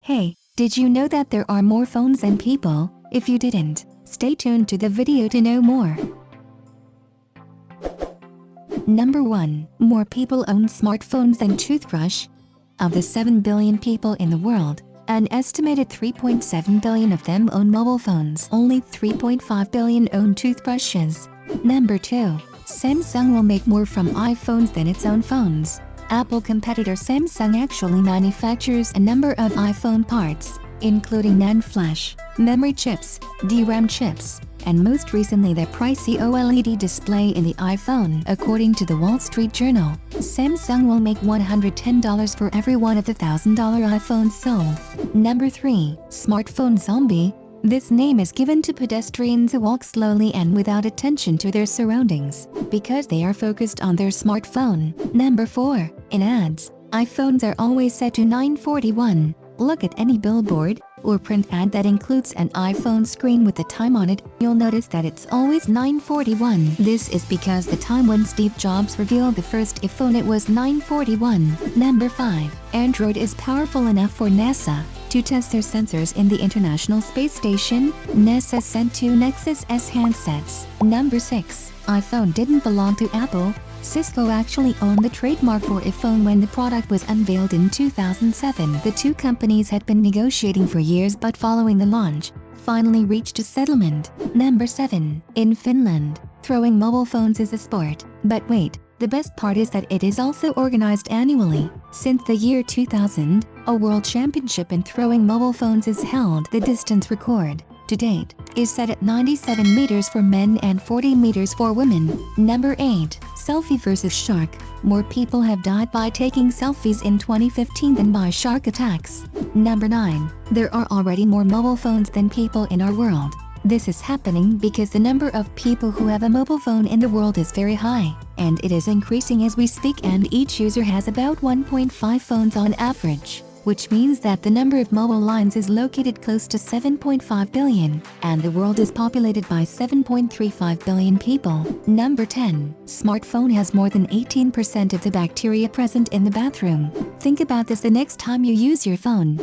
Hey, did you know that there are more phones than people? If you didn't, stay tuned to the video to know more. Number 1. More people own smartphones than toothbrush. Of the 7 billion people in the world, an estimated 3.7 billion of them own mobile phones. Only 3.5 billion own toothbrushes. Number 2. Samsung will make more from iPhones than its own phones. Apple competitor Samsung actually manufactures a number of iPhone parts, including NAND flash, memory chips, DRAM chips, and most recently the pricey OLED display in the iPhone. According to the Wall Street Journal, Samsung will make $110 for every one of the $1,000 iPhones sold. Number 3. Smartphone zombie. This name is given to pedestrians who walk slowly and without attention to their surroundings, because they are focused on their smartphone. Number 4. In ads, iPhones are always set to 941. Look at any billboard or print ad that includes an iPhone screen with the time on it, you'll notice that it's always 941. This is because the time when Steve Jobs revealed the first iPhone it was 941. Number 5. Android is powerful enough for NASA to test their sensors in the International Space Station. NASA sent 2 Nexus S handsets. Number 6. iPhone didn't belong to Apple. Cisco actually owned the trademark for iPhone when the product was unveiled in 2007. The two companies had been negotiating for years, but following the launch, finally reached a settlement. Number 7. In Finland, throwing mobile phones is a sport. But wait, the best part is that it is also organized annually. Since the year 2000, a world championship in throwing mobile phones is held. The distance record, to date, is set at 97 meters for men and 40 meters for women. Number 8. Selfie versus shark. More people have died by taking selfies in 2015 than by shark attacks. Number 9. There are already more mobile phones than people in our world. This is happening because the number of people who have a mobile phone in the world is very high, and it is increasing as we speak, and each user has about 1.5 phones on average, which means that the number of mobile lines is located close to 7.5 billion, and the world is populated by 7.35 billion people. Number 10. Smartphone has more than 18% of the bacteria present in the bathroom. Think about this the next time you use your phone.